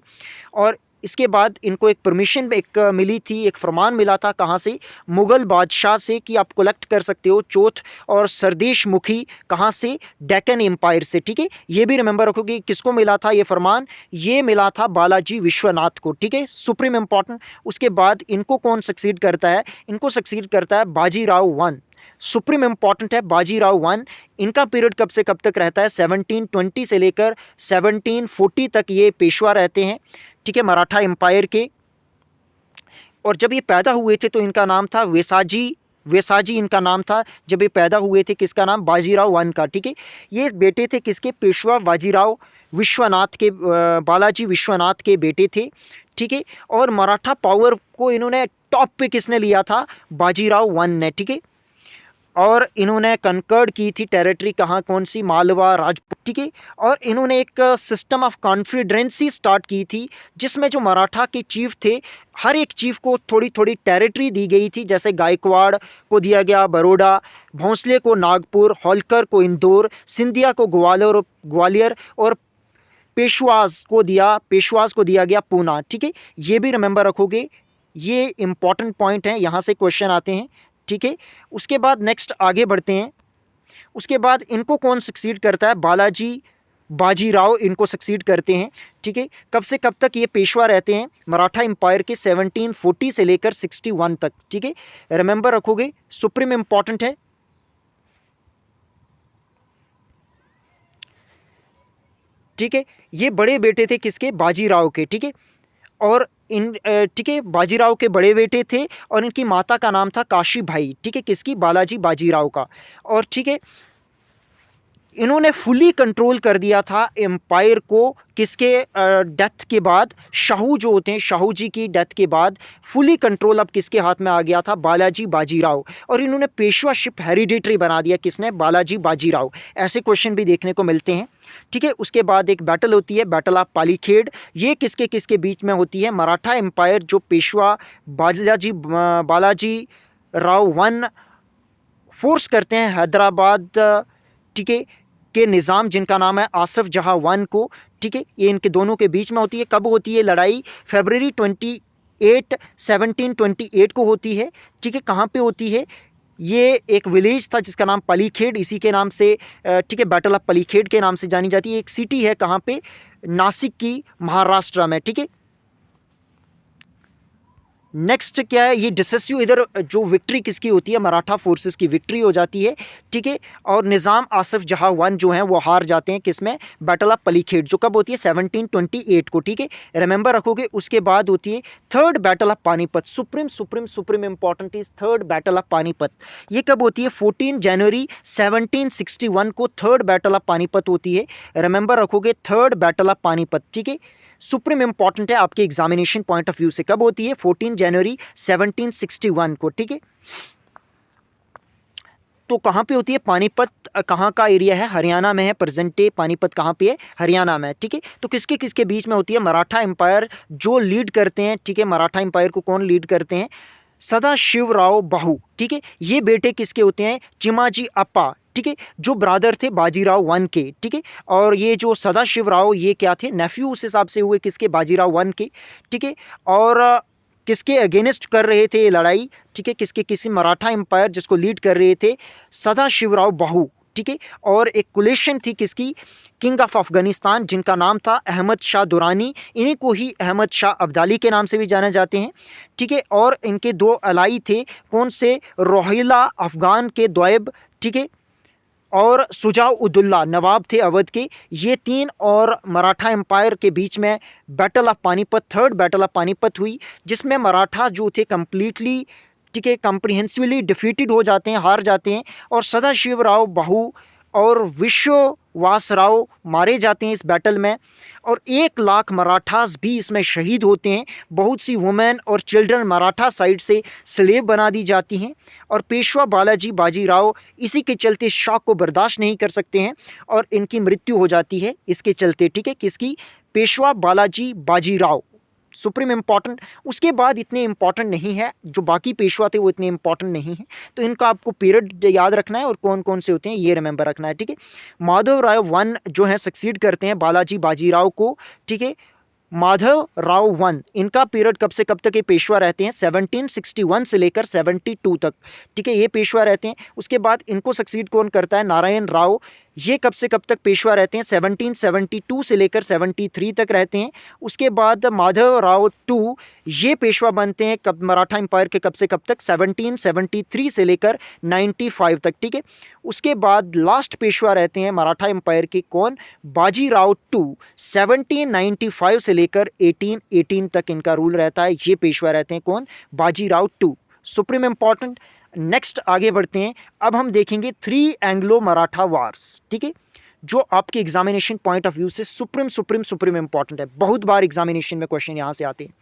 और इसके बाद इनको एक परमिशन मिली थी, एक फरमान मिला था, कहाँ से, मुग़ल बादशाह से, कि आप कलेक्ट कर सकते हो चौथ और सरदेश मुखी, कहाँ से, डेक्कन एम्पायर से, ठीक है। ये भी रिमेंबर रखोगे, किसको मिला था ये फरमान, ये मिला था बालाजी विश्वनाथ को, ठीक है, सुप्रीम इंपॉर्टेंट। उसके बाद इनको कौन सक्सीड करता है, इनको सक्सीड करता है बाजीराव वन, सुप्रीम इंपॉर्टेंट है, बाजीराव वन। इनका पीरियड कब से कब तक रहता है, 1720 से लेकर 1740 तक ये पेशवा रहते हैं, ठीक है, मराठा एम्पायर के। और जब ये पैदा हुए थे तो इनका नाम था वेसाजी इनका नाम था जब ये पैदा हुए थे, किसका नाम, बाजीराव वन का, ठीक है। ये बेटे थे किसके, पेशवा बाजीराव विश्वनाथ के, बालाजी विश्वनाथ के बेटे थे, ठीक है। और मराठा पावर को इन्होंने टॉप पे किसने लिया था, बाजीराव वन ने, ठीक है। और इन्होंने कंकर्ड की थी टेरिटरी, कहाँ, कौन सी, मालवा, राजपूत, ठीक है। और इन्होंने एक सिस्टम ऑफ कॉन्फिडेंसी स्टार्ट की थी जिसमें जो मराठा के चीफ थे, हर एक चीफ को थोड़ी थोड़ी टेरिटरी दी गई थी। जैसे गायकवाड़ को दिया गया बड़ौदा, भोंसले को नागपुर, होलकर को इंदौर, सिंधिया को ग्वालियर और पेशवाज को दिया गया पूना, ठीक है। ये भी रिमेंबर रखोगे, ये इंपॉर्टेंट पॉइंट है, यहाँ से क्वेश्चन आते हैं, ठीक है। उसके बाद नेक्स्ट आगे बढ़ते हैं। उसके बाद इनको कौन सक्सीड करता है, बाजीराव इनको सक्सीड करते हैं, ठीक है। कब से कब तक ये पेशवा रहते हैं, मराठा एम्पायर के 1740 से लेकर 61 तक, ठीक है। रिमेंबर रखोगे, सुप्रीम इंपॉर्टेंट है। ठीक है, ये बड़े बेटे थे किसके, बाजीराव के, ठीक है। और ठीक है, बाजीराव के बड़े बेटे थे और इनकी माता का नाम था काशी भाई, ठीक है, किसकी, बालाजी बाजीराव का। और ठीक है, इन्होंने फुली कंट्रोल कर दिया था एम्पायर को किसके डेथ के बाद, शाहू जो होते हैं, शाहू जी की डेथ के बाद फुली कंट्रोल अब किसके हाथ में आ गया था, बालाजी बाजीराव। और इन्होंने पेशवाशिप हेरिडिटरी बना दिया, किसने, बालाजी बाजीराव। ऐसे क्वेश्चन भी देखने को मिलते हैं, ठीक है। उसके बाद एक बैटल होती है, बैटल ऑफ पालीखेड़। ये किसके किसके बीच में होती है, मराठा एम्पायर जो पेशवा बालाजी राव वन फोर्स करते हैं हैदराबाद, ठीक है, के निज़ाम जिनका नाम है आसिफ जहाँ वन को, ठीक है। ये इनके दोनों के बीच में होती है। कब होती है लड़ाई, फरवरी 28 1728 को होती है, ठीक है। कहाँ पे होती है, ये एक विलेज था जिसका नाम पलीखेड़, इसी के नाम से, ठीक है, बैटल ऑफ पलीखेड़ के नाम से जानी जाती है। एक सिटी है कहाँ पे, नासिक की, महाराष्ट्र में, ठीक है। नेक्स्ट क्या है, ये डिसेसिव, इधर जो विक्ट्री किसकी होती है, मराठा फोर्सेस की विक्ट्री हो जाती है, ठीक है। और निज़ाम आसिफ जहाँ वन जो हैं वो हार जाते हैं किसमें, बैटल ऑफ पलीखेड़, जो कब होती है 1728 को, ठीक है। रिमेंबर रखोगे। उसके बाद होती है third battle of Panipat, supreme important is third battle of Panipat. ये कब होती है, 14 जनवरी 1761 को थर्ड बैटल ऑफ पानीपत होती है। रिमेंबर रखोगे, थर्ड बैटल ऑफ पानीपत, ठीक है। सुप्रीम इंपॉर्टेंट है आपके एग्जामिनेशन पॉइंट ऑफ व्यू से। कब होती है, 14 जनवरी 1761 को, ठीक है। तो कहाँ पे होती है, पानीपत कहाँ का एरिया है, हरियाणा में है। प्रेजेंट डे पानीपत कहाँ पे है, हरियाणा में, ठीक है। तो किसके किसके बीच में होती है, मराठा एम्पायर जो लीड करते हैं, ठीक है। मराठा एम्पायर को कौन लीड करते हैं, सदाशिवराव बाहू, ठीक है, ये बेटे किसके होते हैं, चिमाजी अप्पा, ठीक है, जो ब्रादर थे बाजीराव वन के, ठीक है। और ये जो सदाशिवराव ये क्या थे, नेफ्यू उस हिसाब से हुए किसके, बाजीराव वन के, ठीक है। और किसके अगेंस्ट कर रहे थे ये लड़ाई, ठीक है, किसके, किसी मराठा एम्पायर जिसको लीड कर रहे थे सदाशिवराव बाहू, ठीक है। और एक कुलेशन थी किसकी, किंग ऑफ अफगानिस्तान जिनका नाम था अहमद शाह दुरानी, इन्हीं को ही अहमद शाह अब्दाली के नाम से भी जाने जाते हैं, ठीक है। और इनके दो अलाई थे, कौन से, रोहिला अफगान के द्वैब, ठीक है, और सुजाउद्दौला नवाब थे अवध के, ये तीन, और मराठा एम्पायर के बीच में battle of Panipat, third battle of Panipat हुई, जिसमें मराठा जो थे कंप्लीटली, ठीक है, कम्प्रिहेंसिवली डिफीटेड हो जाते हैं, हार जाते हैं, और सदाशिवराव बाहू और विश्ववासराव मारे जाते हैं इस बैटल में, और 1 लाख मराठास भी इसमें शहीद होते हैं। बहुत सी वुमेन और चिल्ड्रन मराठा साइड से स्लेव बना दी जाती हैं, और पेशवा बालाजी बाजीराव इसी के चलते शॉक को बर्दाश्त नहीं कर सकते हैं और इनकी मृत्यु हो जाती है इसके चलते, ठीक है, किसकी, पेशवा बालाजी बाजीराव, सुप्रीम इम्पॉर्टेंट। उसके बाद इतने इम्पॉर्टेंट नहीं है, जो बाकी पेशवा थे वो इतने इम्पॉर्टेंट नहीं है, तो इनका आपको पीरियड याद रखना है और कौन कौन से होते हैं ये रिमेंबर रखना है, ठीक है। माधव राय वन जो है सक्सीड करते हैं बालाजी बाजीराव को, ठीक है। माधव राव वन, इनका पीरियड कब से कब तक ये पेशवा रहते हैं, 1761 से लेकर 72 तक, ठीक है, ये पेशवा रहते हैं। उसके बाद इनको सक्सीड कौन करता है, नारायण राव, ये कब से कब तक पेशवा रहते हैं, 1772 से लेकर 73 तक रहते हैं। उसके बाद माधव राव टू, ये पेशवा बनते हैं कब, मराठा एम्पायर के कब से कब तक, 1773 से लेकर 95 तक, ठीक है। उसके बाद लास्ट पेशवा रहते हैं मराठा एम्पायर के कौन, बाजीराव टू, 1795 से लेकर 1818 तक इनका रूल रहता है, ये पेशवा रहते हैं कौन, Bajirao two, supreme important. Next आगे बढ़ते हैं, अब हम देखेंगे 3 एंग्लो मराठा वार्स, ठीक है, जो आपके एग्जामिनेशन पॉइंट ऑफ व्यू से सुप्रीम सुप्रीम सुप्रीम इंपॉर्टेंट है, बहुत बार एग्जामिनेशन में क्वेश्चन यहाँ से आते हैं।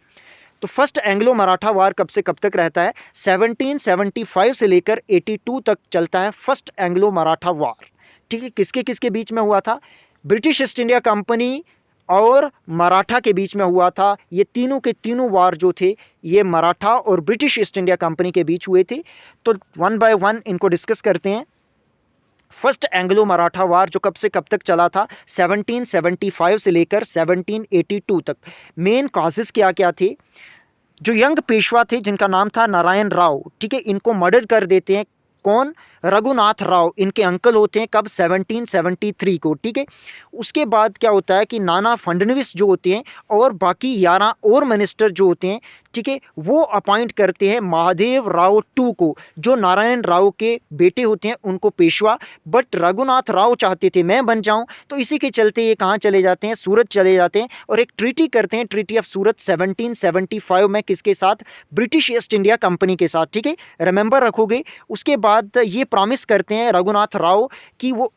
तो फर्स्ट एंग्लो मराठा वार कब से कब तक रहता है, 1775 से लेकर 82 तक चलता है फर्स्ट एंग्लो मराठा वार, ठीक है। किसके किसके बीच में हुआ था, ब्रिटिश ईस्ट इंडिया कंपनी और मराठा के बीच में हुआ था। ये तीनों के तीनों वार जो थे ये मराठा और ब्रिटिश ईस्ट इंडिया कंपनी के बीच हुए थे। तो वन बाय वन इनको डिस्कस करते हैं। फर्स्ट एंग्लो मराठा वार जो कब से कब तक चला था, 1775 से लेकर 1782 तक। मेन कॉजेस क्या क्या थे, जो यंग पेशवा थे जिनका नाम था नारायण राव, ठीक है, इनको मर्डर कर देते हैं कौन, रघुनाथ राव, इनके अंकल होते हैं कब, 1773 को, ठीक है। उसके बाद क्या होता है कि नाना फडणवीस जो होते हैं और बाकी 11 और मिनिस्टर जो होते हैं, ठीक है, वो अपॉइंट करते हैं महादेव राव टू को, जो नारायण राव के बेटे होते हैं उनको पेशवा। बट रघुनाथ राव चाहते थे मैं बन जाऊं, तो इसी के चलते ये कहाँ चले जाते हैं, सूरत चले जाते हैं और एक ट्रीटी करते हैं, ट्रीटी ऑफ सूरत 1775 में, किसके साथ, ब्रिटिश ईस्ट इंडिया कंपनी के साथ, ठीक है, रिमेंबर रखोगे। उसके बाद ये प्रॉमिस करते हैं रघुनाथ राव कि वो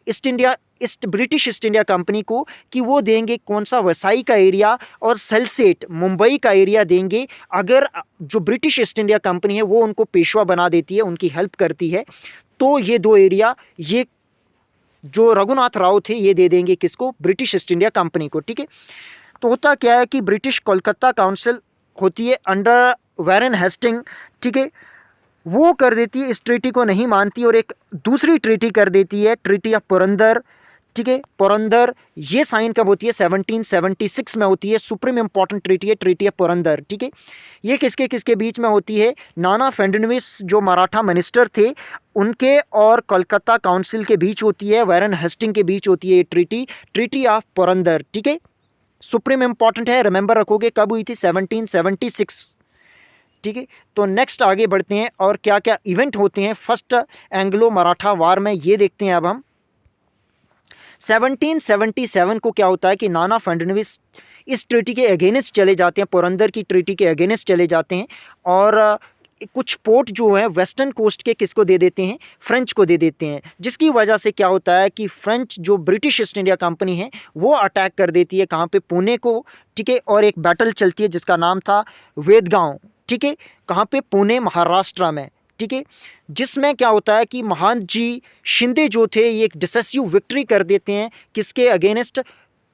ब्रिटिश ईस्ट इंडिया कंपनी को कि वो देंगे कौन सा, वसाई का एरिया और सलसेट मुंबई का एरिया देंगे, अगर जो ब्रिटिश ईस्ट इंडिया कंपनी है वो उनको पेशवा बना देती है, उनकी हेल्प करती है। तो ये 2 एरिया ये जो रघुनाथ राव थे ये दे देंगे किसको, ब्रिटिश ईस्ट इंडिया कंपनी को, ठीक है। तो होता क्या है कि ब्रिटिश कोलकाता काउंसिल होती है अंडर वैरन हेस्टिंग, ठीक है, वो कर देती है, इस ट्रीटी को नहीं मानती और एक दूसरी ट्रीटी कर देती है, ट्रीटी ऑफ पुरंदर, ठीक है। पुरंदर ये साइन कब होती है, 1776 में होती है, सुप्रीम इंपॉर्टेंट ट्रीटी है, ट्रीटी ऑफ पुरंदर, ठीक है। ये किसके किसके बीच में होती है, नाना फडणवीस जो मराठा मिनिस्टर थे उनके और कोलकाता काउंसिल के बीच होती है, वैरन हेस्टिंग के बीच होती है ये ट्रीटी, ट्रीटी ऑफ पुरंदर, ठीक है, सुप्रीम इंपॉर्टेंट है, रिमेंबर रखोगे कब हुई थी, 1776, ठीक है। तो नेक्स्ट आगे बढ़ते हैं और क्या क्या इवेंट होते हैं फर्स्ट एंग्लो मराठा वार में, ये देखते हैं अब हम। 1777 को क्या होता है कि नाना फडणवीस इस ट्रीटी के अगेंस्ट चले जाते हैं, पुरंदर की ट्रीटी के अगेंस्ट चले जाते हैं और कुछ पोर्ट जो है वेस्टर्न कोस्ट के किसको दे देते हैं, फ्रेंच को दे देते हैं, जिसकी वजह से क्या होता है कि फ्रेंच जो ब्रिटिश ईस्ट इंडिया कंपनी है वो अटैक कर देती है कहाँ पे, पुणे को, ठीक है। और एक बैटल चलती है जिसका नाम था वेदगांव, ठीक है, कहाँ पे, पुणे महाराष्ट्र में, ठीक है। जिसमें क्या होता है कि महान जी शिंदे जो थे ये एक डिसेसिव विक्ट्री कर देते हैं, किसके अगेंस्ट,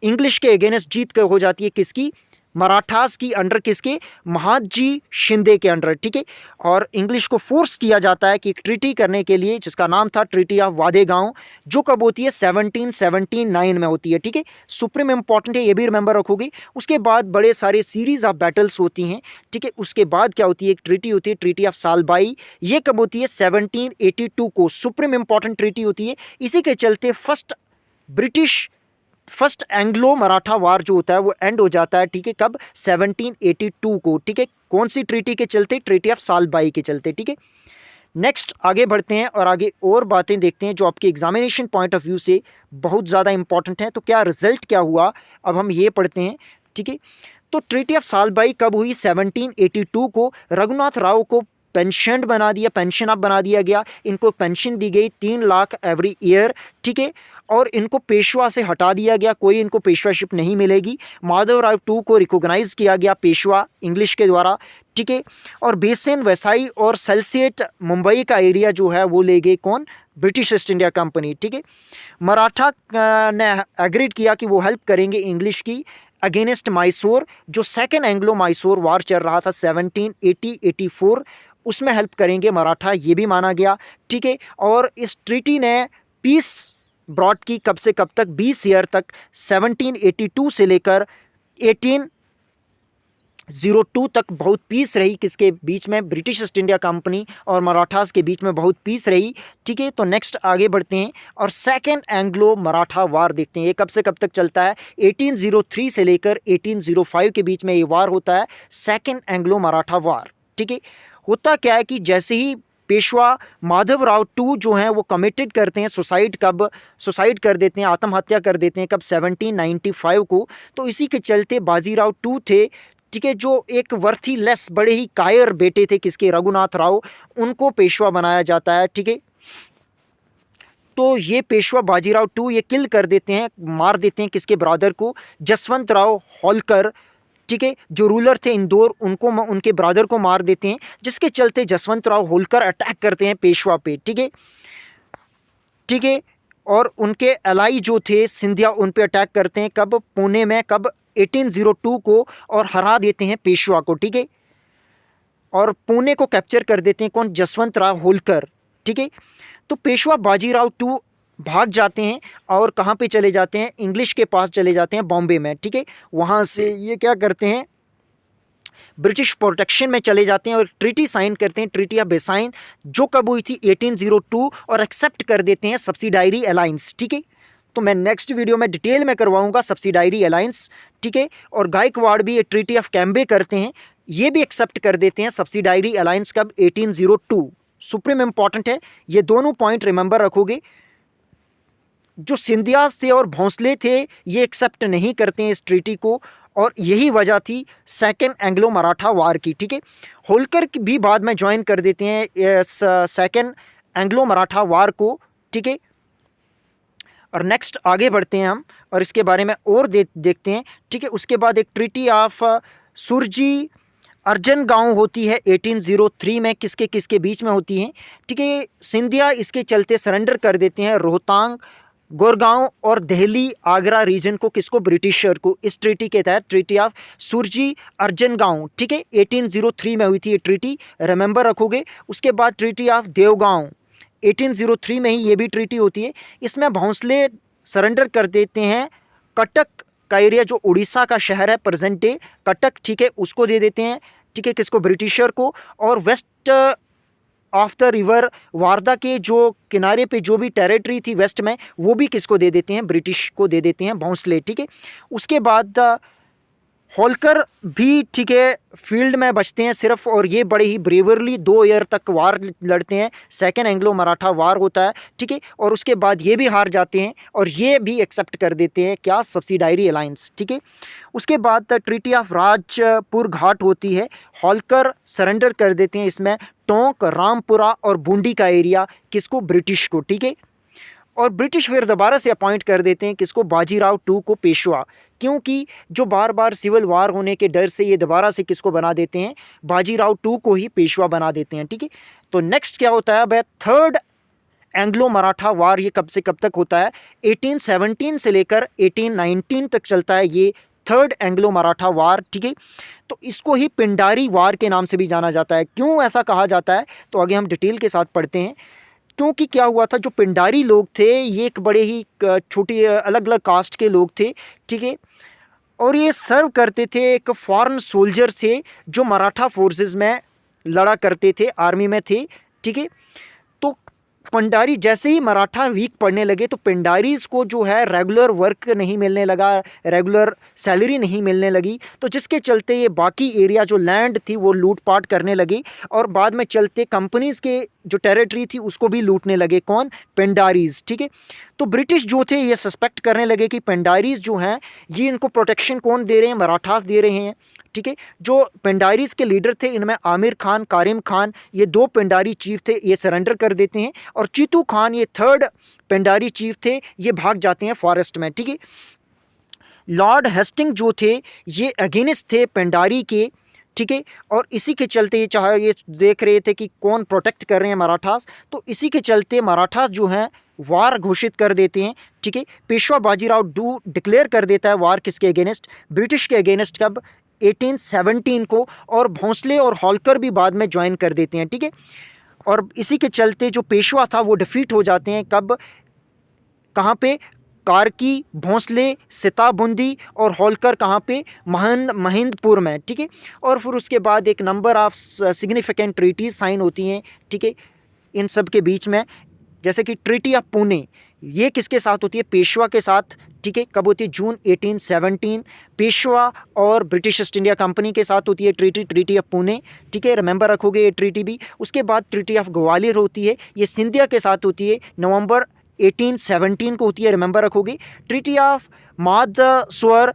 इंग्लिश के अगेंस्ट जीत कर हो जाती है किसकी, मराठास की अंडर किसके, महादजी शिंदे के अंडर, ठीक है। और इंग्लिश को फोर्स किया जाता है कि एक ट्रीटी करने के लिए जिसका नाम था ट्रीटी ऑफ वादेगांव, जो कब होती है 1779 में होती है, ठीक है। सुप्रीम इंपॉर्टेंट है, ये भी रिमेंबर रखोगे। उसके बाद बड़े सारे सीरीज ऑफ बैटल्स होती हैं, ठीक है। उसके बाद क्या होती है, एक ट्रीटी होती है ट्रीटी ऑफ सालबाई, ये कब होती है 1782 को, सुप्रीम इंपॉर्टेंट ट्रीटी होती है। इसी के चलते फर्स्ट एंग्लो मराठा वार जो होता है वो एंड हो जाता है, ठीक है, कब 1782 को, ठीक है। कौन सी ट्रीटी के चलते, ट्रीटी ऑफ सालबाई के चलते, ठीक है। नेक्स्ट आगे बढ़ते हैं और आगे और बातें देखते हैं जो आपके एग्जामिनेशन पॉइंट ऑफ व्यू से बहुत ज़्यादा इंपॉर्टेंट है। तो क्या रिजल्ट क्या हुआ, अब हम ये पढ़ते हैं, ठीक है। तो ट्रीटी ऑफ सालबाई कब हुई, 1782 को। रघुनाथ राव को पेंशन बना दिया, पेंशन अब बना दिया गया, इनको पेंशन दी गई 3 लाख एवरी ईयर, ठीक है। और इनको पेशवा से हटा दिया गया, कोई इनको पेशवाशिप नहीं मिलेगी। माधवराव टू को रिकॉग्नाइज किया गया पेशवा इंग्लिश के द्वारा, ठीक है। और बेसिन, वैसाई और सल्सिएट मुंबई का एरिया जो है वो ले गए कौन, ब्रिटिश ईस्ट इंडिया कंपनी, ठीक है। मराठा ने एग्रीड किया कि वो हेल्प करेंगे इंग्लिश की अगेंस्ट मैसूर, जो सेकेंड एंग्लो मैसूर वार चल रहा था 1780-84, उसमें हेल्प करेंगे मराठा, ये भी माना गया, ठीक है। और इस ट्रीटी ने पीस ब्रॉड की कब से कब तक, 20 ईयर तक, 1782 से लेकर 1802 तक बहुत पीस रही किसके बीच में, ब्रिटिश ईस्ट इंडिया कंपनी और मराठास के बीच में बहुत पीस रही, ठीक है। तो नेक्स्ट आगे बढ़ते हैं और सेकेंड एंग्लो मराठा वार देखते हैं, ये कब से कब तक चलता है, 1803 से लेकर 1805 के बीच में ये वार होता है, सेकेंड एंग्लो मराठा वार, ठीक है। होता क्या है कि जैसे ही पेशवा माधवराव टू जो हैं वो कमिटेड करते हैं सुसाइड कर देते हैं, आत्महत्या कर देते हैं कब, 1795 को। तो इसी के चलते बाजीराव टू थे, ठीक है, जो एक वर्थीलेस बड़े ही कायर बेटे थे किसके, रघुनाथ राव, उनको पेशवा बनाया जाता है, ठीक है। तो ये पेशवा बाजीराव टू ये किल कर देते हैं, मार देते हैं किसके ब्रदर को, जसवंत राव होलकर, ठीक है, जो रूलर थे इंदौर, उनको उनके ब्रदर को मार देते हैं, जिसके चलते जसवंत राव होलकर अटैक करते हैं पेशवा पे, ठीक है, ठीक है। और उनके एलाई जो थे सिंधिया, उन पे अटैक करते हैं कब, पुणे में, कब, 1802 को, और हरा देते हैं पेशवा को, ठीक है। और पुणे को कैप्चर कर देते हैं कौन, जसवंत राव होलकर, ठीक है। तो पेशवा बाजीराव टू भाग जाते हैं और कहाँ पे चले जाते हैं, इंग्लिश के पास चले जाते हैं, बॉम्बे में, ठीक है। वहाँ से ये क्या करते हैं, ब्रिटिश प्रोटेक्शन में चले जाते हैं और ट्रीटी साइन करते हैं, ट्रीटी ऑफ बेसाइन, जो कब हुई थी 1802, और एक्सेप्ट कर देते हैं सब्सिडायरी अलायंस, ठीक है। तो मैं नेक्स्ट वीडियो में डिटेल में करवाऊंगा सब्सिडायरी अलायंस, ठीक है। और गायकवाड़ भी ट्रीटी ऑफ कैम्बे करते हैं, ये भी एक्सेप्ट कर देते हैं सब्सिडायरी अलायंस कब, 1802। सुप्रीम इंपॉर्टेंट है, ये दोनों पॉइंट रिमेंबर रखोगे। जो सिंधियास थे और भोंसले थे ये एक्सेप्ट नहीं करते हैं इस ट्रीटी को, और यही वजह थी सेकेंड एंग्लो मराठा वार की, ठीक है। होलकर भी बाद में ज्वाइन कर देते हैं सेकेंड एंग्लो मराठा वार को, ठीक है। और नेक्स्ट आगे बढ़ते हैं हम और इसके बारे में और देखते हैं, ठीक है। उसके बाद एक ट्रीटी ऑफ सुरजी अर्जन गांव होती है 1803 में, किसके किसके बीच में होती है, ठीक है। सिंधिया इसके चलते सरेंडर कर देते हैं रोहतांग, गोरगांव और दिल्ली आगरा रीजन को, किसको, ब्रिटिशर को, इस ट्रीटी के तहत, ट्रीटी ऑफ सुरजी अर्जन गांव, ठीक है, 1803 में हुई थी ये ट्रीटी, रिमेंबर रखोगे। उसके बाद ट्रीटी ऑफ देवगांव 1803 में ही ये भी ट्रीटी होती है। इसमें भोंसले सरेंडर कर देते हैं कटक का एरिया, जो उड़ीसा का शहर है प्रेजेंट डे कटक, ठीक है, उसको दे देते हैं, ठीक है, किसको, ब्रिटिशर को। और वेस्ट ऑफ द रिवर वारदा के जो किनारे पे जो भी टेरिटरी थी वेस्ट में, वो भी किसको दे देते हैं, ब्रिटिश को दे देते हैं, भोंसले, ठीक है। उसके बाद होलकर भी, ठीक है, फील्ड में बचते हैं सिर्फ, और ये बड़े ही ब्रेवरली 2 ईयर तक वार लड़ते हैं, सेकेंड एंग्लो मराठा वार होता है, ठीक है। और उसके बाद ये भी हार जाते हैं और ये भी एक्सेप्ट कर देते हैं क्या, सब्सिडायरी अलायंस, ठीक है। उसके बाद ट्रीटी ऑफ राजपुर घाट होती है, होलकर सरेंडर कर देते हैं इसमें टोंक, रामपुरा और बूंदी का एरिया, किसको, ब्रिटिश को, ठीक है। और ब्रिटिश फिर दोबारा से अपॉइंट कर देते हैं किसको, बाजीराव टू को पेशवा, क्योंकि जो बार बार सिविल वार होने के डर से ये दोबारा से किसको बना देते हैं, बाजीराव टू को ही पेशवा बना देते हैं, ठीक है। तो नेक्स्ट क्या होता है भाई, थर्ड एंग्लो मराठा वार, ये कब से कब तक होता है, 1817 से लेकर 1819 तक चलता है ये थर्ड एंग्लो मराठा वार, ठीक है। तो इसको ही पिंडारी वार के नाम से भी जाना जाता है। क्यों ऐसा कहा जाता है, तो आगे हम डिटेल के साथ पढ़ते हैं। क्योंकि क्या हुआ था, जो पिंडारी लोग थे ये एक बड़े ही छोटी अलग अलग कास्ट के लोग थे, ठीक है। और ये सर्व करते थे एक फॉरेन सोल्जर से जो मराठा फोर्सेस में लड़ा करते थे, आर्मी में थे, ठीक है। तो पंडारी जैसे ही मराठा वीक पड़ने लगे तो पिंडारीज को जो है रेगुलर वर्क नहीं मिलने लगा, रेगुलर सैलरी नहीं मिलने लगी, तो जिसके चलते ये बाकी एरिया जो लैंड थी वो लूटपाट करने लगे और बाद में चलते कंपनीज के जो टेरिटरी थी उसको भी लूटने लगे। कौन? पिंडारीज, ठीक है। तो ब्रिटिश जो थे ये सस्पेक्ट करने लगे कि पिंडारीज जो हैं ये इनको प्रोटेक्शन कौन दे रहे हैं, मराठास दे रहे हैं, ठीक है। जो पिंडारीज के लीडर थे इनमें आमिर खान, कारिम खान, ये दो पिंडारी चीफ थे, ये सरेंडर कर देते हैं। और चीतू खान ये थर्ड पिंडारी चीफ थे, ये भाग जाते हैं फॉरेस्ट में, ठीक है। लॉर्ड हेस्टिंग जो थे ये अगेंस्ट थे पिंडारी के, ठीक है। और इसी के चलते ये चाहे ये देख रहे थे कि कौन प्रोटेक्ट कर रहे हैं मराठास, तो इसी के चलते मराठास जो हैं वार घोषित कर देते हैं, ठीक है। पेशवा बाजीराव डिक्लेयर कर देता है वार किसके अगेंस्ट? ब्रिटिश के अगेंस्ट। कब? 1817 को। और भोंसले और होलकर भी बाद में ज्वाइन कर देते हैं, ठीक है। और इसी के चलते जो पेशवा था वो डिफीट हो जाते हैं। कब? कहाँ पे? कार्की, भोंसले, सीताबुंदी और होलकर कहाँ पे? महिंदपुर में, ठीक है। और फिर उसके बाद एक number of significant treaties sign होती हैं, ठीक है, इन सब के बीच में। जैसे कि ट्रीटी ऑफ पुणे, ये किसके साथ होती है? पेशवा के साथ, ठीक है। कब होती है? जून 1817। पेशवा और ब्रिटिश ईस्ट इंडिया कंपनी के साथ होती है ट्रीटी ऑफ पुणे, ठीक है, रिमेंबर रखोगे ये ट्रीटी भी। उसके बाद ट्रीटी ऑफ ग्वालियर होती है, ये सिंधिया के साथ होती है, नवंबर 1817 को होती है, रिमेंबर रखोगे। ट्रीटी ऑफ मादसौर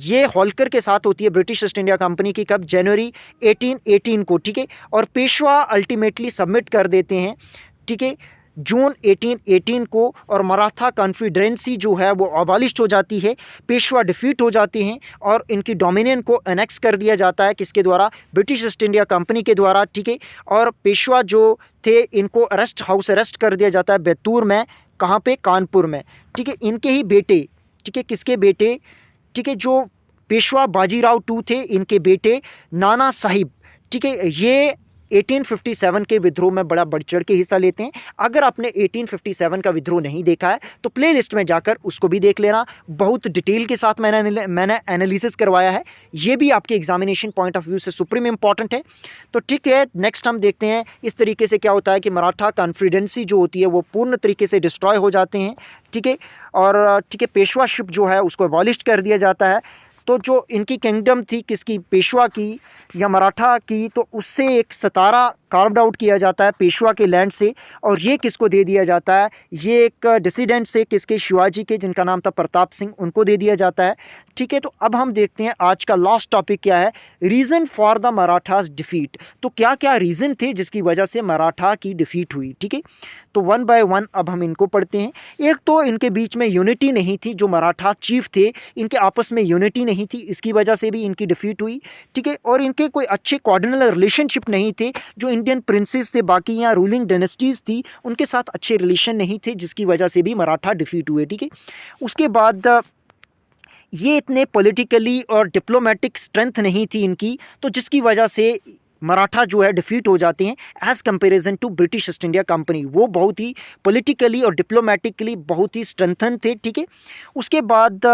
ये होलकर के साथ होती है ब्रिटिश ईस्ट इंडिया कंपनी की। कब? जनवरी 1818 को, ठीक है। और पेशवा अल्टीमेटली सबमिट कर देते हैं, ठीक है, जून 1818 को। और मराठा कॉन्फिडेंसी जो है वो अबॉलिश्ड हो जाती है, पेशवा डिफीट हो जाते हैं और इनकी डोमिनियन को एनेक्स कर दिया जाता है। किसके द्वारा? ब्रिटिश ईस्ट इंडिया कंपनी के द्वारा, ठीक है। और पेशवा जो थे इनको हाउस अरेस्ट कर दिया जाता है बैतूर में। कहाँ पे? कानपुर में, ठीक है। इनके ही बेटे, ठीक है, किसके बेटे? ठीक है, जो पेशवा बाजीराव टू थे इनके बेटे नाना साहिब, ठीक है, ये 1857 के विद्रोह में बड़ा बढ़ चढ़ के हिस्सा लेते हैं। अगर आपने 1857 का विद्रोह नहीं देखा है तो प्ले लिस्ट में जाकर उसको भी देख लेना, बहुत डिटेल के साथ मैंने एनालिसिस करवाया है, ये भी आपके एग्जामिनेशन पॉइंट ऑफ व्यू से सुप्रीम इंपॉर्टेंट है। तो ठीक है, नेक्स्ट हम देखते हैं इस तरीके से क्या होता है कि मराठा कॉन्फिडेंसी जो होती है वो पूर्ण तरीके से डिस्ट्रॉय हो जाते हैं, ठीक है। और ठीक है, पेशवाशिप जो है उसको अबॉलिश कर दिया जाता है। तो जो इनकी किंगडम थी, किसकी? पेशवा की या मराठा की, तो उससे एक सतारा कार्व्ड आउट किया जाता है पेशवा के लैंड से। और ये किसको दे दिया जाता है? ये एक डिसिडेंट से, किसके? शिवाजी के, जिनका नाम था प्रताप सिंह, उनको दे दिया जाता है, ठीक है। तो अब हम देखते हैं आज का लास्ट टॉपिक क्या है, reason for the Marathas defeat. तो क्या क्या रीज़न थे जिसकी वजह से मराठा की डिफीट हुई, ठीक है। तो वन बाय वन अब हम इनको पढ़ते हैं। एक तो इनके बीच में यूनिटी नहीं थी, जो मराठा चीफ थे इनके आपस में यूनिटी नहीं थी, इसकी वजह से भी इनकी डिफीट हुई, ठीक है। और इनके कोई अच्छे कॉर्डिनल रिलेशनशिप नहीं थे, जो इंडियन प्रिंसेस थे, बाकी यहाँ रूलिंग डायनेस्टीज थी, उनके साथ अच्छे रिलेशन नहीं थे, जिसकी वजह से भी मराठा डिफीट हुए, ठीक है। उसके बाद ये इतने पॉलिटिकली और डिप्लोमेटिक स्ट्रेंथ नहीं थी इनकी, तो जिसकी वजह से मराठा जो है डिफीट हो जाते हैं as comparison to British East India company. वो बहुत ही पॉलिटिकली और डिप्लोमेटिकली बहुत ही स्ट्रेंथन थे, ठीक है। उसके बाद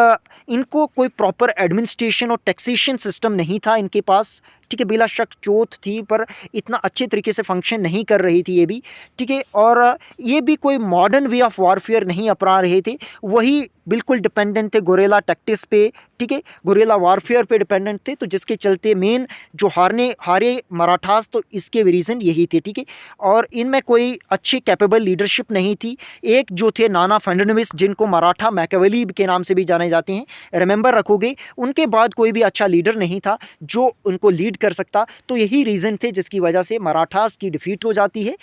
इनको कोई प्रॉपर एडमिनिस्ट्रेशन और टैक्सेशन सिस्टम नहीं था इनके पास, ठीक है। बिला शक चोट थी पर इतना अच्छे तरीके से फंक्शन नहीं कर रही थी ये भी, ठीक है। और ये भी कोई मॉडर्न वे ऑफ वॉरफेयर नहीं अपना रहे थे, वही बिल्कुल डिपेंडेंट थे गोरेला टैक्टिक्स पे, ठीक है, गोरेला वॉरफेयर पे डिपेंडेंट थे। तो जिसके चलते मेन जो हारे मराठास, तो इसके रीज़न यही थे, ठीक है। और इनमें कोई अच्छी कैपेबल लीडरशिप नहीं थी। एक जो थे नाना फडणवीस, जिनको मराठा मैकेवेली के नाम से भी जाने जाते हैं, रिमेंबर रखोगे, उनके बाद कोई भी अच्छा लीडर नहीं था जो उनको लीड कर सकता। तो यही रीज़न थे जिसकी वजह से मराठास की डिफीट हो जाती है।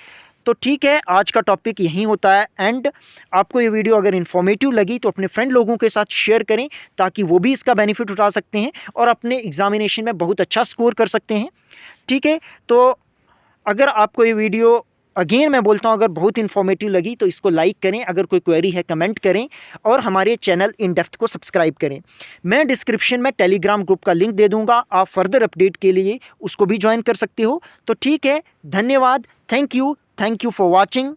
तो ठीक है, आज का टॉपिक यहीं होता है एंड। आपको ये वीडियो अगर इन्फॉर्मेटिव लगी तो अपने फ्रेंड लोगों के साथ शेयर करें, ताकि वो भी इसका बेनिफिट उठा सकते हैं और अपने एग्जामिनेशन में बहुत अच्छा स्कोर कर सकते हैं, ठीक है। तो अगर आपको ये वीडियो अगेन मैं बोलता हूँ, अगर बहुत इन्फॉर्मेटिव लगी तो इसको लाइक करें, अगर कोई क्वेरी है कमेंट करें और हमारे चैनल इन डेप्थ को सब्सक्राइब करें। मैं डिस्क्रिप्शन में टेलीग्राम ग्रुप का लिंक दे दूंगा, आप फर्दर अपडेट के लिए उसको भी ज्वाइन कर सकते हो। तो ठीक है, धन्यवाद, थैंक यू फॉर वॉचिंग।